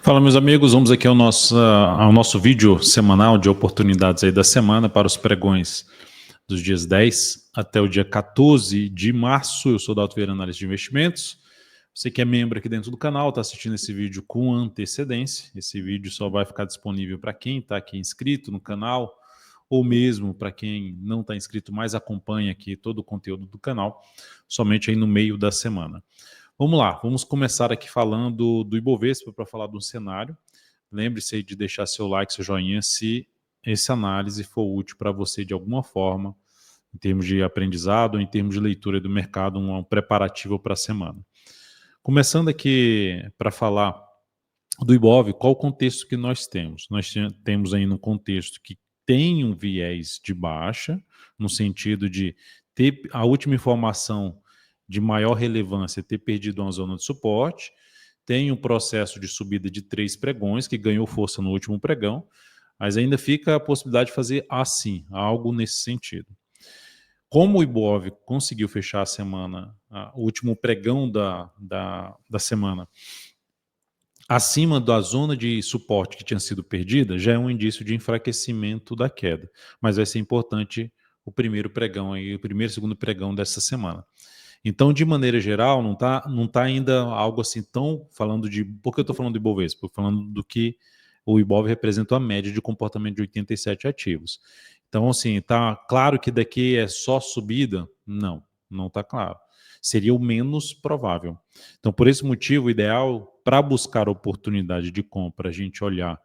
Fala, meus amigos, vamos aqui ao nosso vídeo semanal de oportunidades aí da semana para os pregões dos dias 10 até o dia 14 de março. Eu sou o Dalto Vieira, analista de investimentos. Você que é membro aqui dentro do canal, está assistindo esse vídeo com antecedência. Esse vídeo só vai ficar disponível para quem está aqui inscrito no canal, ou mesmo para quem não está inscrito, mas acompanha aqui todo o conteúdo do canal, somente aí no meio da semana. Vamos lá, vamos começar aqui falando do Ibovespa para falar do cenário. Lembre-se de deixar seu like, seu joinha, se essa análise for útil para você de alguma forma, em termos de aprendizado, em termos de leitura do mercado, um preparativo para a semana. Começando aqui para falar do Ibov, qual o contexto que nós temos? Nós temos aí um contexto que tem um viés de baixa, no sentido de ter a última informação de maior relevância, ter perdido uma zona de suporte, tem um processo de subida de 3 pregões, que ganhou força no último pregão, mas ainda fica a possibilidade de fazer assim, algo nesse sentido. Como o Ibov conseguiu fechar a semana, o último pregão da semana, acima da zona de suporte que tinha sido perdida, já é um indício de enfraquecimento da queda. Mas vai ser importante o primeiro pregão, aí, o primeiro e segundo pregão dessa semana. Então, de maneira geral, não tá ainda algo assim tão falando de... Por que eu estou falando do Ibovespa? Estou falando do que o Ibov representa a média de comportamento de 87 ativos. Então, assim, tá claro que daqui é só subida? Não está claro. Seria o menos provável. Então, por esse motivo, o ideal para buscar oportunidade de compra, a gente olhar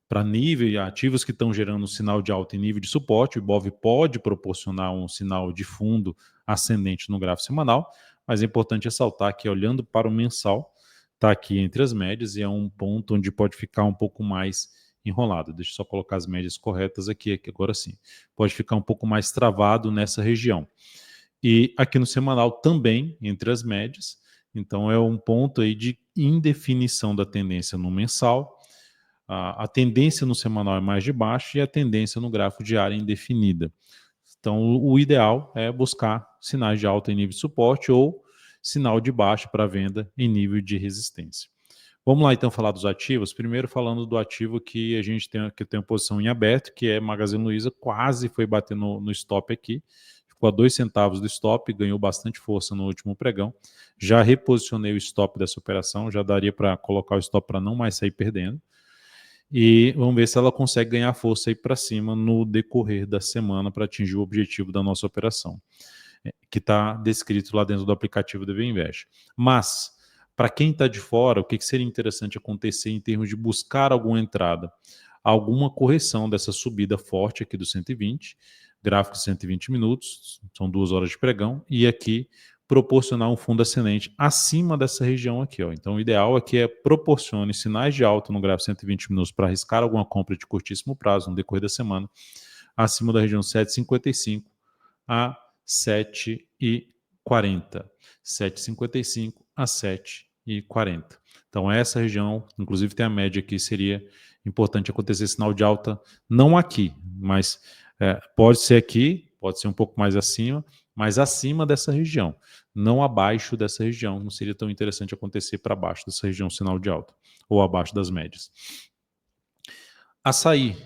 para nível ativos que estão gerando um sinal de alta em nível de suporte. O Ibov pode proporcionar um sinal de fundo ascendente no gráfico semanal, mas é importante ressaltar que, olhando para o mensal, está aqui entre as médias e é um ponto onde pode ficar um pouco mais enrolado. Deixa eu só colocar as médias corretas aqui agora sim. Pode ficar um pouco mais travado nessa região. E aqui no semanal também, entre as médias. Então é um ponto aí de indefinição da tendência no mensal. A tendência no semanal é mais de baixo e a tendência no gráfico diário é indefinida. Então, o ideal é buscar sinais de alta em nível de suporte ou sinal de baixa para venda em nível de resistência. Vamos lá, então, falar dos ativos. Primeiro, falando do ativo que a gente tem posição em aberto, que é Magazine Luiza, quase foi bater no stop aqui. Ficou a 2 centavos do stop, ganhou bastante força no último pregão. Já reposicionei o stop dessa operação, já daria para colocar o stop para não mais sair perdendo. E vamos ver se ela consegue ganhar força aí para cima no decorrer da semana para atingir o objetivo da nossa operação, que está descrito lá dentro do aplicativo do Invest. Mas, para quem está de fora, o que seria interessante acontecer em termos de buscar alguma entrada? Alguma correção dessa subida forte aqui do 120, gráfico de 120 minutos, são 2 horas de pregão, e aqui proporcionar um fundo ascendente acima dessa região aqui. Ó. Então, o ideal aqui é proporcione sinais de alta no gráfico de 120 minutos para arriscar alguma compra de curtíssimo prazo no decorrer da semana, acima da região 7,55 a 7,40. 7,55 a 7,40. Então, essa região, inclusive tem a média aqui, seria importante acontecer sinal de alta, não aqui, mas pode ser aqui, pode ser um pouco mais acima, mas acima dessa região, não abaixo dessa região. Não seria tão interessante acontecer para baixo dessa região, sinal de alta, ou abaixo das médias. Açaí,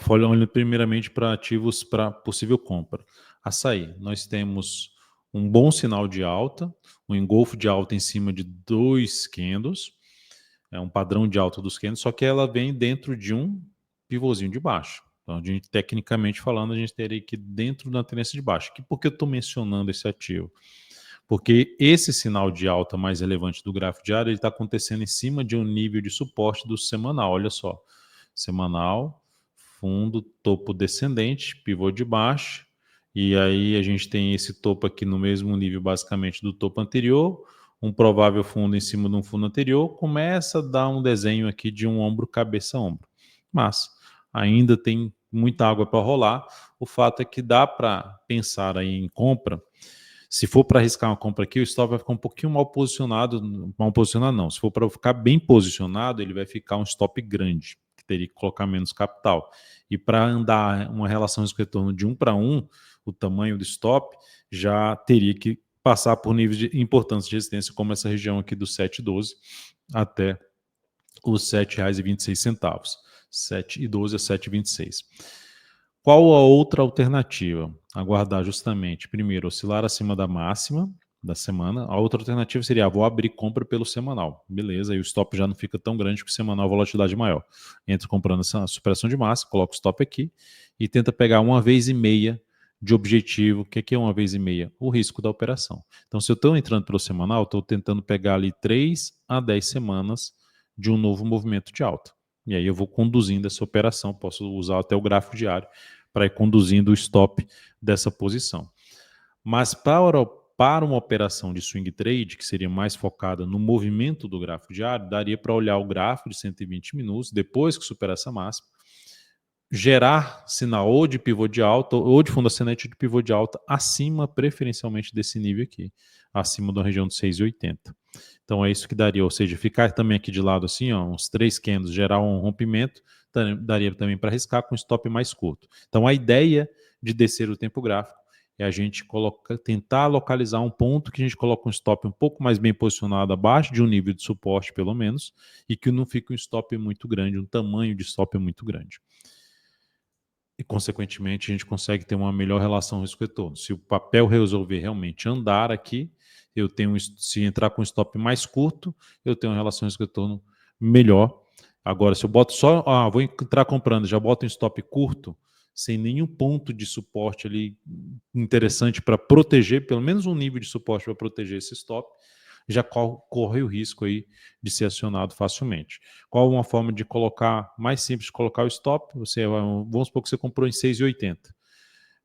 olhando primeiramente para ativos para possível compra. Açaí, nós temos um bom sinal de alta, um engolfo de alta em cima de 2 candles, é um padrão de alta dos candles, só que ela vem dentro de um pivôzinho de baixo. Então, a gente, tecnicamente falando, a gente teria que dentro da tendência de baixo. Por que eu estou mencionando esse ativo? Porque esse sinal de alta mais relevante do gráfico diário está acontecendo em cima de um nível de suporte do semanal. Olha só, semanal, fundo, topo descendente, pivô de baixo, e aí a gente tem esse topo aqui no mesmo nível basicamente do topo anterior, um provável fundo em cima de um fundo anterior, começa a dar um desenho aqui de um ombro, cabeça, ombro. Mas ainda tem muita água para rolar. O fato é que dá para pensar aí em compra. Se for para arriscar uma compra aqui, o stop vai ficar um pouquinho mal posicionado não. Se for para ficar bem posicionado, ele vai ficar um stop grande, que teria que colocar menos capital. E para andar uma relação de retorno de 1 para 1, o tamanho do stop já teria que passar por níveis de importância de resistência, como essa região aqui do 7,12 até os R$ 7,26. 7,12 a 7,26. Qual a outra alternativa? Aguardar justamente, primeiro, oscilar acima da máxima da semana. A outra alternativa seria, vou abrir compra pelo semanal. Beleza, aí o stop já não fica tão grande que o semanal a volatilidade maior. Entra comprando essa superação de massa, coloca o stop aqui e tenta pegar 1,5 vezes de objetivo. O que é 1,5 vezes? O risco da operação. Então, se eu estou entrando pelo semanal, estou tentando pegar ali 3 a 10 semanas de um novo movimento de alta. E aí eu vou conduzindo essa operação, posso usar até o gráfico diário para ir conduzindo o stop dessa posição. Mas para uma operação de swing trade, que seria mais focada no movimento do gráfico diário, daria para olhar o gráfico de 120 minutos, depois que superar essa máxima, gerar sinal ou de pivô de alta ou de fundo ascendente de pivô de alta acima, preferencialmente, desse nível aqui, acima da região de 6,80. Então é isso que daria, ou seja, ficar também aqui de lado assim, ó, uns 3 candles, gerar um rompimento, daria também para arriscar com stop mais curto. Então a ideia de descer o tempo gráfico é a gente tentar localizar um ponto que a gente coloca um stop um pouco mais bem posicionado abaixo de um nível de suporte, pelo menos, e que não fique um stop muito grande, um tamanho de stop muito grande. E, consequentemente, a gente consegue ter uma melhor relação risco-retorno. Se o papel resolver realmente andar aqui, eu tenho, se entrar com um stop mais curto, eu tenho uma relação risco-retorno melhor. Agora, se eu boto só, vou entrar comprando, já boto um stop curto, sem nenhum ponto de suporte ali interessante para proteger, pelo menos um nível de suporte para proteger esse stop, já corre o risco aí de ser acionado facilmente. Qual uma forma de colocar, mais simples de colocar o stop? Vamos supor que você comprou em 6,80.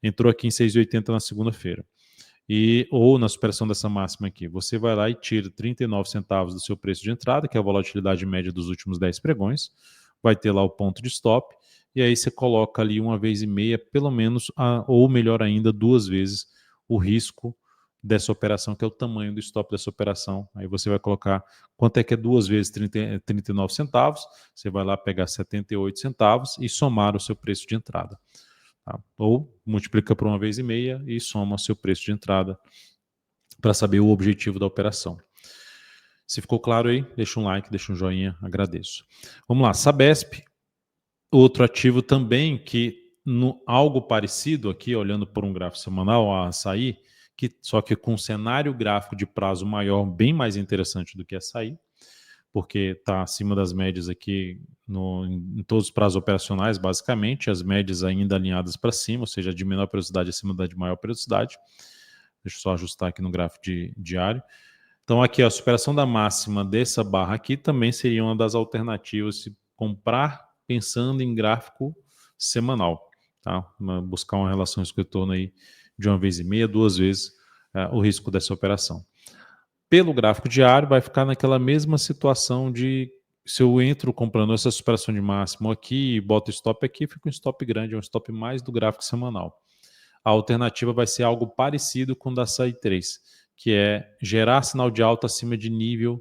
Entrou aqui em 6,80 na segunda-feira. Ou na superação dessa máxima aqui, você vai lá e tira 39 centavos do seu preço de entrada, que é a volatilidade média dos últimos 10 pregões, vai ter lá o ponto de stop, e aí você coloca ali 1,5 vezes, pelo menos, ou melhor ainda, 2 vezes o risco dessa operação, que é o tamanho do stop dessa operação. Aí você vai colocar quanto é que é 2 vezes 39 centavos, você vai lá pegar 78 centavos e somar o seu preço de entrada. Tá? Ou multiplica por 1,5 vezes e soma seu preço de entrada para saber o objetivo da operação. Se ficou claro aí, deixa um like, deixa um joinha, agradeço. Vamos lá, Sabesp, outro ativo também que algo parecido aqui, olhando por um gráfico semanal, a Açaí, só que com um cenário gráfico de prazo maior, bem mais interessante do que Açaí, porque está acima das médias aqui em todos os prazos operacionais, basicamente, as médias ainda alinhadas para cima, ou seja, de menor periodicidade acima da de maior periodicidade. Deixa eu só ajustar aqui no gráfico diário. Então aqui a superação da máxima dessa barra aqui também seria uma das alternativas se comprar pensando em gráfico semanal, tá? Buscar uma relação risco-retorno aí de 1,5 vezes, 2 vezes o risco dessa operação. Pelo gráfico diário, vai ficar naquela mesma situação de se eu entro comprando essa superação de máximo aqui e boto stop aqui, fica um stop grande, é um stop mais do gráfico semanal. A alternativa vai ser algo parecido com o da SAI 3, que é gerar sinal de alta acima de nível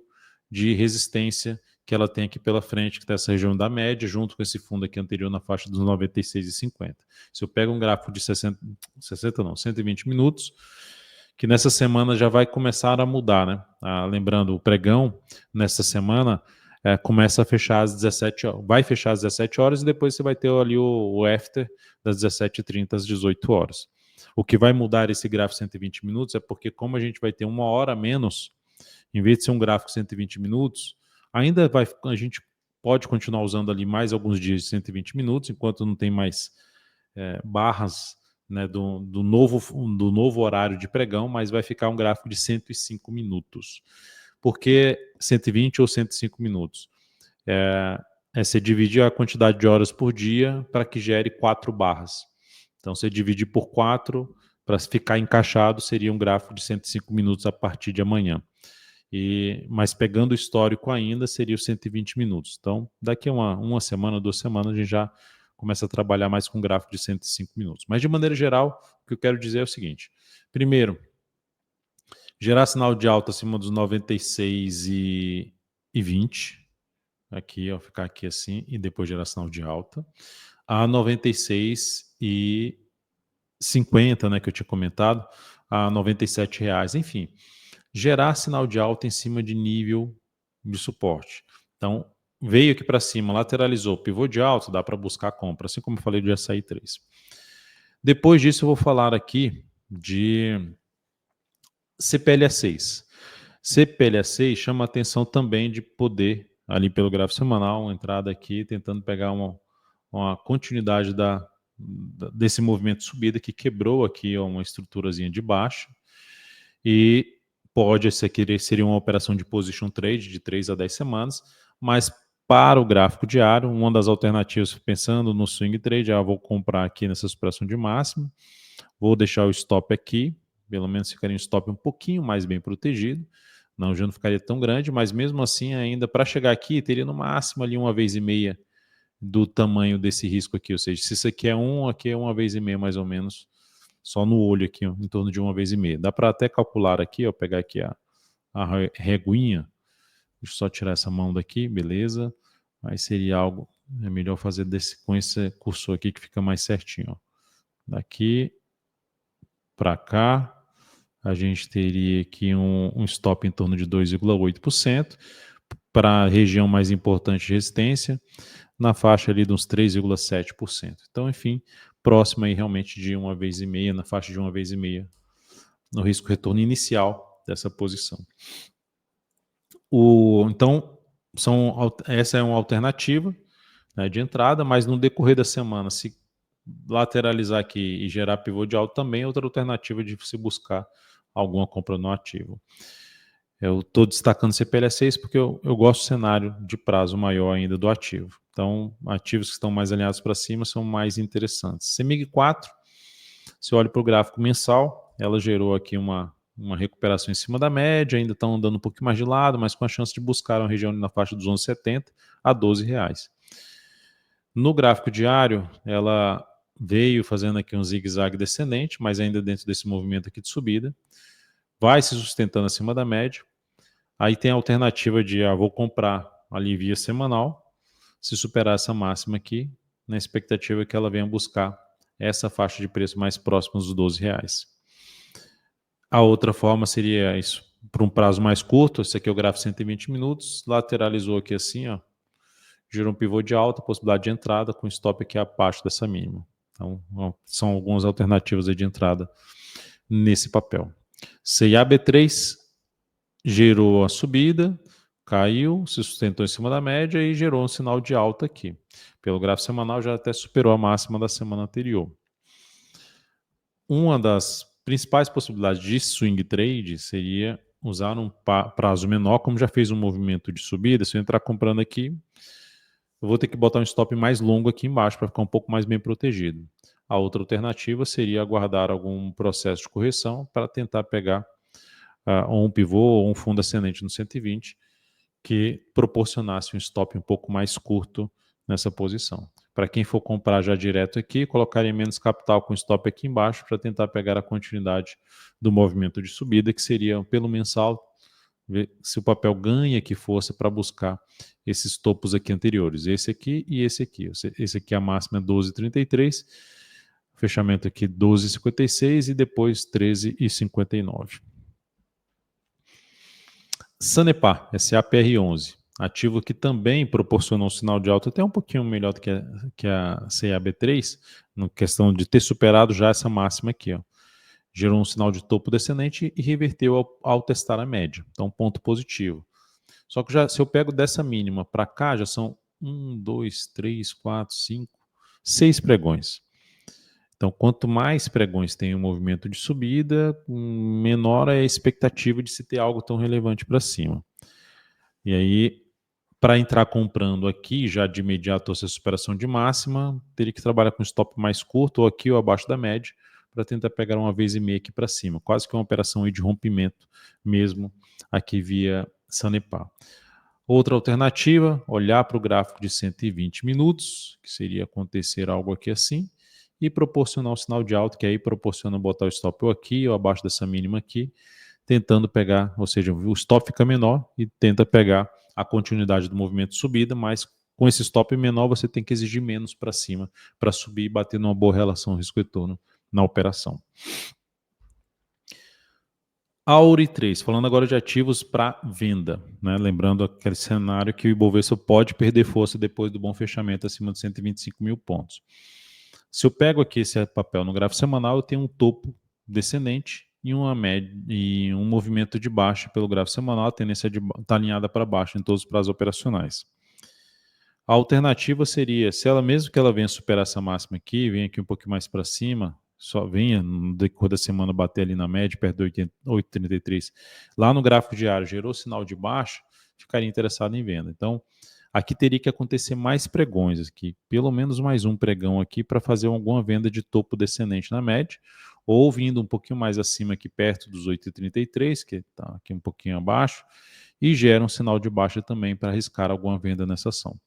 de resistência que ela tem aqui pela frente, que está essa região da média, junto com esse fundo aqui anterior na faixa dos 96,50. Se eu pego um gráfico de 120 minutos, que nessa semana já vai começar a mudar, né? Lembrando, o pregão, nessa semana, começa a fechar às 17 horas, vai fechar às 17 horas e depois você vai ter ali o after das 17h30 às 18 horas. O que vai mudar esse gráfico 120 minutos é porque, como a gente vai ter 1 hora a menos, em vez de ser um gráfico 120 minutos, a gente pode continuar usando ali mais alguns dias de 120 minutos, enquanto não tem mais barras, né, do novo horário de pregão, mas vai ficar um gráfico de 105 minutos. Por que 120 ou 105 minutos? Você dividir a quantidade de horas por dia para que gere 4 barras. Então, você dividir por 4, para ficar encaixado, seria um gráfico de 105 minutos a partir de amanhã. Mas pegando o histórico ainda, seria os 120 minutos. Então, daqui a uma semana, 2 semanas, a gente já começa a trabalhar mais com gráfico de 105 minutos. Mas, de maneira geral, o que eu quero dizer é o seguinte. Primeiro, gerar sinal de alta acima dos 96,20. Aqui, ó, ficar aqui assim, e depois gerar sinal de alta. A 96,50, né, que eu tinha comentado, a R$97. Enfim, gerar sinal de alta em cima de nível de suporte. Então, veio aqui para cima, lateralizou, pivô de alta, dá para buscar compra, assim como eu falei do açaí 3. Depois disso eu vou falar aqui de CPLA6. CPLA6 chama a atenção também de poder, ali pelo gráfico semanal, uma entrada aqui, tentando pegar uma continuidade desse movimento de subida que quebrou aqui uma estruturazinha de baixa e pode ser que seria uma operação de position trade de 3 a 10 semanas, mas para o gráfico diário, uma das alternativas, pensando no swing trade, vou comprar aqui nessa operação de máximo, vou deixar o stop aqui, pelo menos ficaria um stop um pouquinho mais bem protegido, já não ficaria tão grande, mas mesmo assim ainda para chegar aqui teria no máximo ali 1,5 vezes do tamanho desse risco aqui, ou seja, se isso aqui é 1,5 vezes mais ou menos, só no olho aqui, em torno de 1,5 vezes. Dá para até calcular aqui, pegar aqui a reguinha, deixa eu só tirar essa mão daqui, beleza, aí seria algo, é melhor fazer com esse cursor aqui que fica mais certinho, ó. Daqui para cá, a gente teria aqui um stop em torno de 2,8%, para a região mais importante de resistência, na faixa ali de uns 3,7%. Então, enfim, próximo aí realmente de 1,5 vezes, na faixa de 1,5 vezes, no risco retorno inicial dessa posição. Então, essa é uma alternativa, né, de entrada, mas no decorrer da semana, se lateralizar aqui e gerar pivô de alta também é outra alternativa de se buscar alguma compra no ativo. Eu estou destacando CPLA6 porque eu gosto do cenário de prazo maior ainda do ativo. Então, ativos que estão mais alinhados para cima são mais interessantes. CEMIG 4, se olha para o gráfico mensal, ela gerou aqui uma recuperação em cima da média, ainda estão andando um pouquinho mais de lado, mas com a chance de buscar uma região na faixa dos 11,70 a R$12. No gráfico diário, ela veio fazendo aqui um zigue-zague descendente, mas ainda dentro desse movimento aqui de subida, vai se sustentando acima da média. Aí tem a alternativa de vou comprar ali via semanal, se superar essa máxima aqui, na expectativa que ela venha buscar essa faixa de preço mais próxima dos R$12. A outra forma seria isso, para um prazo mais curto, esse aqui é o gráfico 120 minutos, lateralizou aqui assim, ó, gerou um pivô de alta, possibilidade de entrada, com stop aqui abaixo dessa mínima. Então, são algumas alternativas aí de entrada nesse papel. CIA-B3 gerou a subida, caiu, se sustentou em cima da média e gerou um sinal de alta aqui. Pelo gráfico semanal já até superou a máxima da semana anterior. Uma das principais possibilidades de swing trade seria usar um prazo menor, como já fez um movimento de subida. Se eu entrar comprando aqui, eu vou ter que botar um stop mais longo aqui embaixo para ficar um pouco mais bem protegido. A outra alternativa seria aguardar algum processo de correção para tentar pegar ou um pivô ou um fundo ascendente no 120 que proporcionasse um stop um pouco mais curto nessa posição. Para quem for comprar já direto aqui, colocaria menos capital com stop aqui embaixo para tentar pegar a continuidade do movimento de subida, que seria pelo mensal, ver se o papel ganha aqui força para buscar esses topos aqui anteriores, esse aqui e esse aqui. Esse aqui a máxima é 12,33, fechamento aqui 12,56 e depois 13,59. Sanepar, SAPR11, ativo que também proporcionou um sinal de alta até um pouquinho melhor do que a CAB3, na questão de ter superado já essa máxima aqui, ó. Gerou um sinal de topo descendente e reverteu ao testar a média. Então, ponto positivo. Só que se eu pego dessa mínima para cá, já são 1, 2, 3, 4, 5, 6 pregões. Então, quanto mais pregões tem um movimento de subida, menor é a expectativa de se ter algo tão relevante para cima. E aí, para entrar comprando aqui, já de imediato essa superação de máxima, teria que trabalhar com stop mais curto, ou aqui ou abaixo da média, para tentar pegar 1,5 vezes aqui para cima. Quase que uma operação aí de rompimento mesmo aqui via Sanepar. Outra alternativa, olhar para o gráfico de 120 minutos, que seria acontecer algo aqui assim, e proporcionar um sinal de alta, que aí proporciona botar o stop ou aqui ou abaixo dessa mínima aqui, tentando pegar, ou seja, o stop fica menor e tenta pegar a continuidade do movimento de subida, mas com esse stop menor você tem que exigir menos para cima, para subir e bater numa boa relação risco-retorno na operação. Auri 3, falando agora de ativos para venda, né? Lembrando aquele cenário que o Ibovespa pode perder força depois do bom fechamento acima de 125 mil pontos. Se eu pego aqui esse papel no gráfico semanal, eu tenho um topo descendente e uma média e um movimento de baixa pelo gráfico semanal, a tendência está alinhada para baixo em todos os prazos operacionais. A alternativa seria, se ela mesmo que ela venha superar essa máxima aqui, venha aqui um pouquinho mais para cima, só venha no decorrer da semana bater ali na média, perto de 8,33, lá no gráfico diário gerou sinal de baixa, ficaria interessado em venda. Então, aqui teria que acontecer mais pregões aqui, pelo menos mais um pregão aqui para fazer alguma venda de topo descendente na média, ou vindo um pouquinho mais acima aqui perto dos 8,33, que está aqui um pouquinho abaixo, e gera um sinal de baixa também para arriscar alguma venda nessa ação.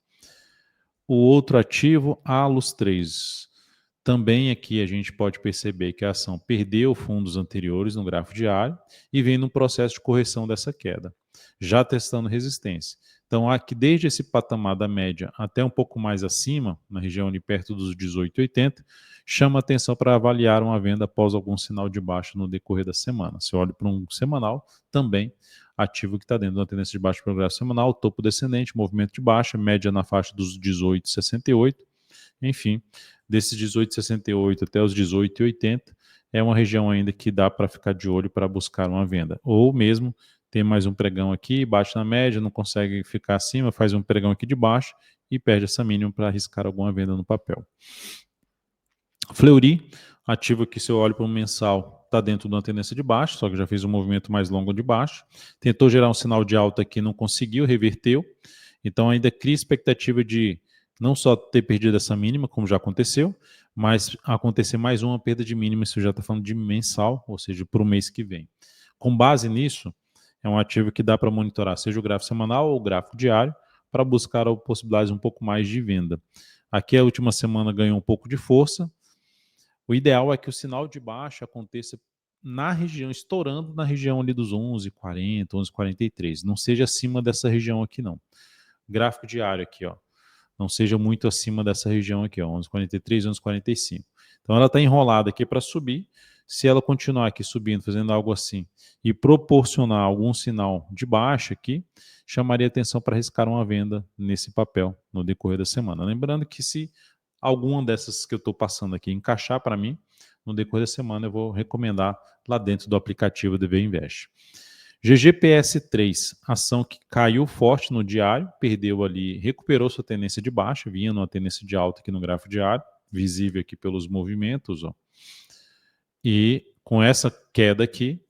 O outro ativo, Alus 3. Também aqui a gente pode perceber que a ação perdeu fundos anteriores no gráfico diário e vem num processo de correção dessa queda, já testando resistência. Então, aqui desde esse patamar da média até um pouco mais acima, na região ali perto dos 18,80, chama atenção para avaliar uma venda após algum sinal de baixa no decorrer da semana. Se olha para um semanal, também ativo que está dentro de uma tendência de baixa para o gráfico semanal, topo descendente, movimento de baixa, média na faixa dos 18,68, enfim, desses 18,68 até os 18,80, é uma região ainda que dá para ficar de olho para buscar uma venda. Ou mesmo tem mais um pregão aqui, bate na média, não consegue ficar acima, faz um pregão aqui de baixo e perde essa mínima para arriscar alguma venda no papel. Fleury, ativo que se eu olho para um mensal, está dentro de uma tendência de baixo, só que já fez um movimento mais longo de baixo. Tentou gerar um sinal de alta aqui, não conseguiu, reverteu. Então ainda cria expectativa de não só ter perdido essa mínima, como já aconteceu, mas acontecer mais uma perda de mínima, isso já está falando de mensal, ou seja, para o mês que vem. Com base nisso, é um ativo que dá para monitorar, seja o gráfico semanal ou o gráfico diário, para buscar possibilidades um pouco mais de venda. Aqui a última semana ganhou um pouco de força. O ideal é que o sinal de baixa aconteça na região, estourando na região ali dos 11,40, 11,43. Não seja acima dessa região aqui, não. Gráfico diário aqui, ó. Não seja muito acima dessa região aqui, ó, 11,43, 11,45. Então ela está enrolada aqui para subir. Se ela continuar aqui subindo, fazendo algo assim, e proporcionar algum sinal de baixa aqui, chamaria atenção para arriscar uma venda nesse papel no decorrer da semana. Lembrando que se alguma dessas que eu estou passando aqui encaixar para mim, no decorrer da semana eu vou recomendar lá dentro do aplicativo DV Invest. GGPS3, ação que caiu forte no diário, perdeu ali, recuperou sua tendência de baixa, vinha numa tendência de alta aqui no gráfico diário, visível aqui pelos movimentos, ó. E com essa queda aqui,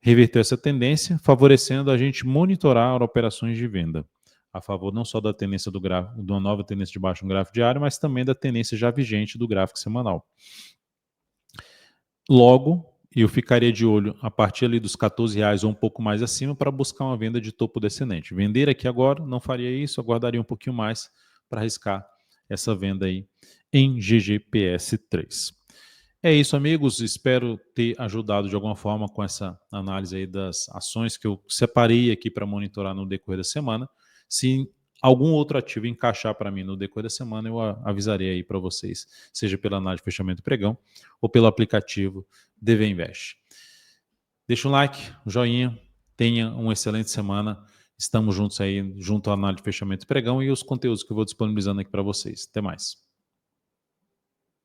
reverteu essa tendência, favorecendo a gente monitorar operações de venda, a favor não só da tendência do gráfico, de uma nova tendência de baixa no gráfico diário, mas também da tendência já vigente do gráfico semanal. Logo, eu ficaria de olho a partir ali dos R$14 ou um pouco mais acima para buscar uma venda de topo descendente. Vender aqui agora, não faria isso, aguardaria um pouquinho mais para arriscar essa venda aí em GGPS3. É isso, amigos. Espero ter ajudado de alguma forma com essa análise aí das ações que eu separei aqui para monitorar no decorrer da semana. Se algum outro ativo encaixar para mim no decorrer da semana, eu avisarei aí para vocês, seja pela análise de fechamento pregão ou pelo aplicativo DV Invest. Deixa um like, um joinha, tenha uma excelente semana. Estamos juntos aí, junto à análise de fechamento pregão e os conteúdos que eu vou disponibilizando aqui para vocês. Até mais.